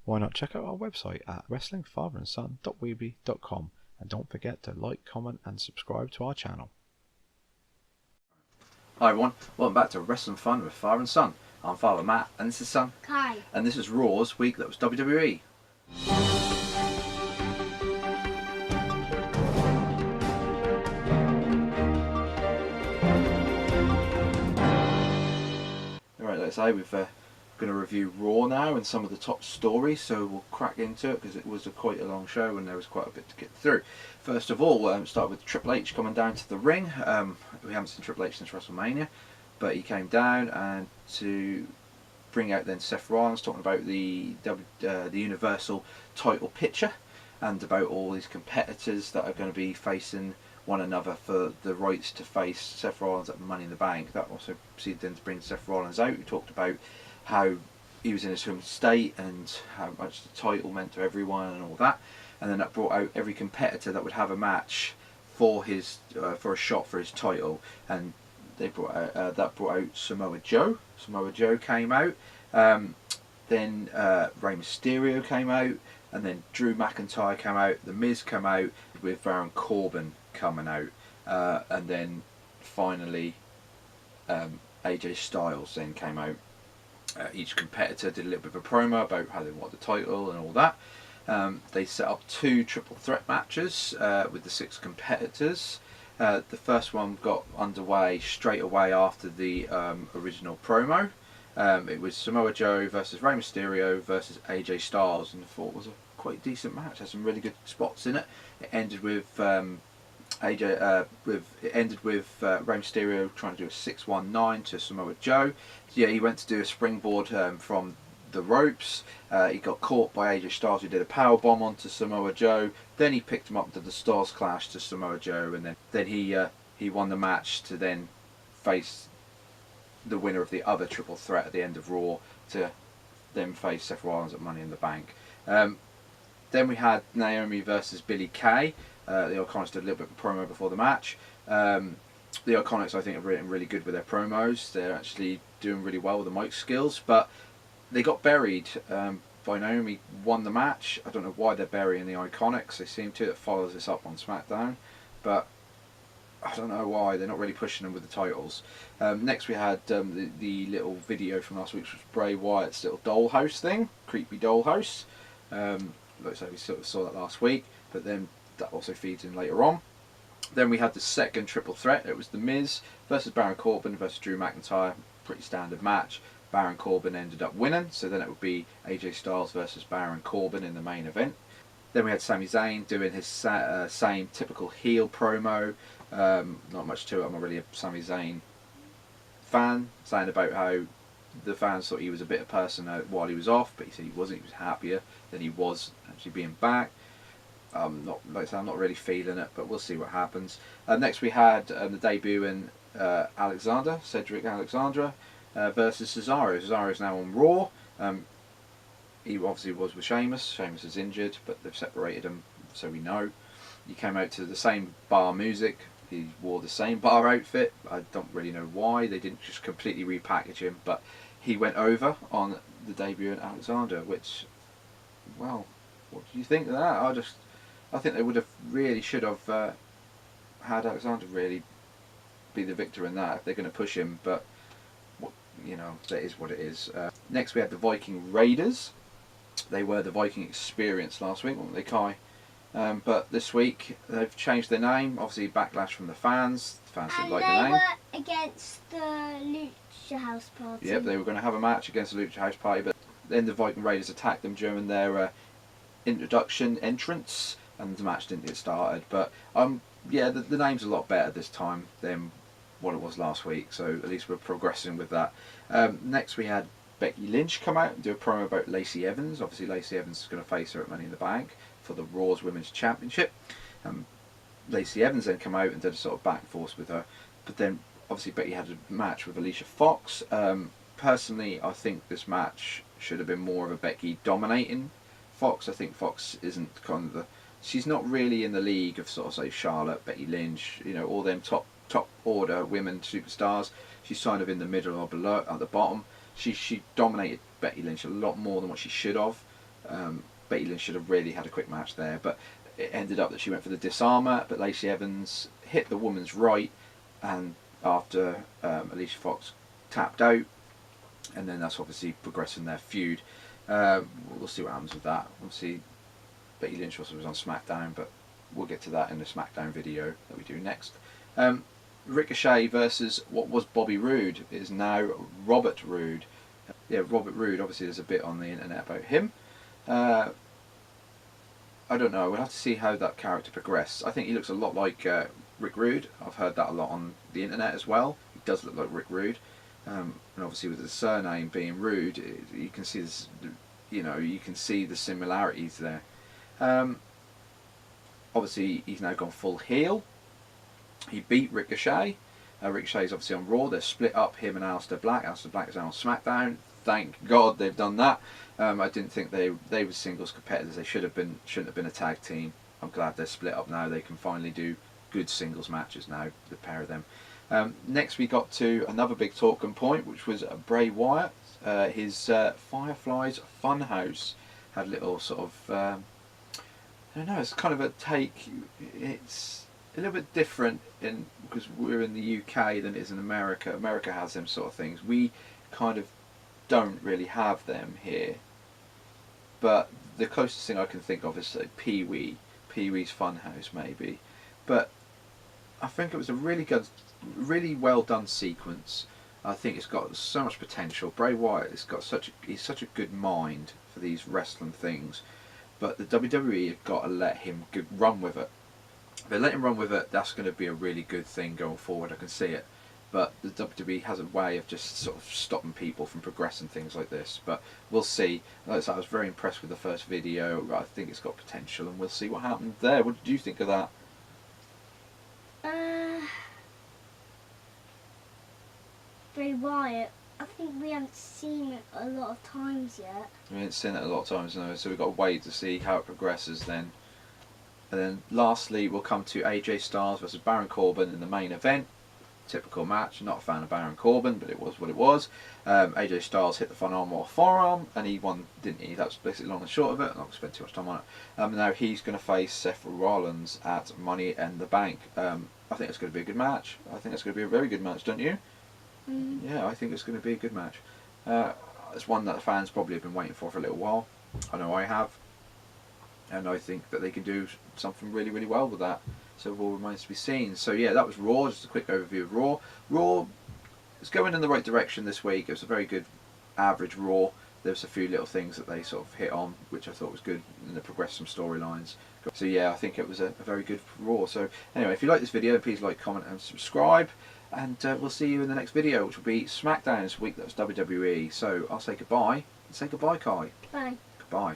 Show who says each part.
Speaker 1: why not check out our website at wrestlingfatherandson.weebly.com, and don't forget to like, comment and subscribe to our channel.
Speaker 2: Hi everyone, welcome back to Wrestling Fun with Father and Son. I'm Father Matt and this is Son.
Speaker 3: Hi.
Speaker 2: And this is Raw's week that was WWE. Alright, like I say, we're going to review Raw now and some of the top stories, so we'll crack into it because it was quite a long show and there was quite a bit to get through. First of all, start with Triple H coming down to the ring. We haven't seen Triple H since WrestleMania, but he came down and to bring out then Seth Rollins, talking about the Universal title picture and about all these competitors that are going to be facing one another for the rights to face Seth Rollins at Money in the Bank. That also proceeded then to bring Seth Rollins out. We talked about how he was in his home state and how much the title meant to everyone and all that, and then that brought out every competitor that would have a match for his for a shot for his title, and they brought out, that brought out Samoa Joe. Samoa Joe came out, then Rey Mysterio came out, and then Drew McIntyre came out. The Miz came out with Baron Corbin coming out, and then finally AJ Styles then came out. Each competitor did a little bit of a promo about how they want the title and all that. They set up 2 triple threat matches with the 6 competitors. The first one got underway straight away after the original promo. It was Samoa Joe versus Rey Mysterio versus AJ Styles, and I thought it was a quite decent match. Had some really good spots in it. It ended with Rey Mysterio trying to do a 619 to Samoa Joe. Yeah, he went to do a springboard from the ropes. He got caught by AJ Styles, who did a power bomb onto Samoa Joe. Then he picked him up to the Stars Clash to Samoa Joe, and then he won the match to then face the winner of the other triple threat at the end of Raw to then face Seth Rollins at Money in the Bank. Then we had Naomi versus Billie Kay. The Iconics did a little bit of a promo before the match. The Iconics, I think, are really good with their promos. They're actually doing really well with the mic skills, but they got buried by Naomi. Won the match. I don't know why they're burying the Iconics. They seem to. That follows this up on SmackDown, but I don't know why. They're not really pushing them with the titles. Next we had the little video from last week, which was Bray Wyatt's little dollhouse thing, creepy dollhouse. Looks like we sort of saw that last week, but then that also feeds in later on. Then we had the second triple threat. It was The Miz versus Baron Corbin versus Drew McIntyre. Pretty standard match. Baron Corbin ended up winning, so then it would be AJ Styles versus Baron Corbin in the main event. Then we had Sami Zayn doing his same typical heel promo. Not much to it. I'm not really a Sami Zayn fan, saying about how the fans thought he was a bitter person while he was off, but he said he wasn't. He was happier than he was actually being back. Not like I said, I'm not really feeling it, but we'll see what happens. Next we had the debut in Cedric Alexander versus Cesaro. Cesaro is now on Raw. He obviously was with Sheamus. Sheamus is injured, but they've separated him, so we know. He came out to the same bar music. He wore the same bar outfit. I don't really know why. They didn't just completely repackage him, but he went over on the debut in Alexander, which, well, what do you think of that? I think they would have should have had Alexander really be the victor in that if they're going to push him, but you know, that is what it is. Next we had the Viking Raiders. They were the Viking Experience last week, weren't they, Kai? But this week they've changed their name. Obviously backlash from the fans. The fans didn't like the name.
Speaker 3: And they were against the Lucha House Party.
Speaker 2: Yep, they were going to have a match against the Lucha House Party, but then the Viking Raiders attacked them during their entrance, and the match didn't get started. But yeah, the name's a lot better this time than what it was last week, so at least we're progressing with that. Next we had Becky Lynch come out and do a promo about Lacey Evans. Obviously Lacey Evans is going to face her at Money in the Bank for the Raw's Women's Championship. Lacey Evans then come out and did a sort of back force with her, but then obviously Becky had a match with Alicia Fox. Personally, I think this match should have been more of a Becky dominating Fox. I think Fox isn't kind of she's not really in the league of sort of say Charlotte, Becky Lynch, you know, all them top order women superstars. She's kind of in the middle or below, at the bottom. She dominated Becky Lynch a lot more than what she should have. Becky Lynch should have really had a quick match there, but it ended up that she went for the disarmer, but Lacey Evans hit the woman's right, and after Alicia Fox tapped out, and then that's obviously progressing their feud. We'll see what happens with that. Obviously, Becky Lynch also was on SmackDown, but we'll get to that in the SmackDown video that we do next. Ricochet versus what was Bobby Roode is now Robert Roode. Yeah, Robert Roode. Obviously, there's a bit on the internet about him. I don't know. We'll have to see how that character progresses. I think he looks a lot like Rick Rude. I've heard that a lot on the internet as well. He does look like Rick Rude, and obviously with the surname being Rude, you can see this. You know, you can see the similarities there. Obviously, he's now gone full heel. He beat Ricochet. Ricochet's obviously on Raw. They're split up, him and Aleister Black. Aleister Black is now on SmackDown. Thank God they've done that. I didn't think they were singles competitors. They shouldn't have been a tag team. I'm glad they're split up now. They can finally do good singles matches now, the pair of them. Next we got to another big talking point, which was Bray Wyatt. His Firefly's Funhouse had a little sort of, I don't know, it's kind of a take. It's a little bit different because we're in the UK than it is in America. America has them sort of things. We kind of don't really have them here. But the closest thing I can think of is like Pee-wee's Funhouse maybe. But I think it was a really good, really well done sequence. I think it's got so much potential. Bray Wyatt has got he's such a good mind for these wrestling things. But the WWE have got to let him run with it. If they let him run with it, that's going to be a really good thing going forward. I can see it. But the WWE has a way of just sort of stopping people from progressing things like this. But we'll see. Like I said, I was very impressed with the first video. I think it's got potential, and we'll see what happens there. What did you think of that?
Speaker 3: Bray Wyatt, I think we haven't seen it a lot of times yet.
Speaker 2: We haven't seen it a lot of times, no, so we've got to wait to see how it progresses then. And then lastly, we'll come to AJ Styles versus Baron Corbin in the main event. Typical match. Not a fan of Baron Corbin, but it was what it was. AJ Styles hit the forearm, and he won, didn't he? That's basically long and short of it. I'm not going to spend too much time on it. Now he's going to face Seth Rollins at Money in the Bank. I think it's going to be a good match. I think it's going to be a very good match, don't you? Yeah, I think it's going to be a good match. It's one that the fans probably have been waiting for a little while. I know I have. And I think that they can do something really, really well with that. So it all remains to be seen. So yeah, that was Raw. Just a quick overview of Raw. Raw is going in the right direction this week. It was a very good average Raw. There was a few little things that they sort of hit on, which I thought was good, and they progressed some storylines. So yeah, I think it was a very good Raw. So anyway, if you like this video, please like, comment and subscribe. And we'll see you in the next video, which will be SmackDown this week. That's WWE. So I'll say goodbye. And say goodbye, Kai.
Speaker 3: Bye.
Speaker 2: Goodbye.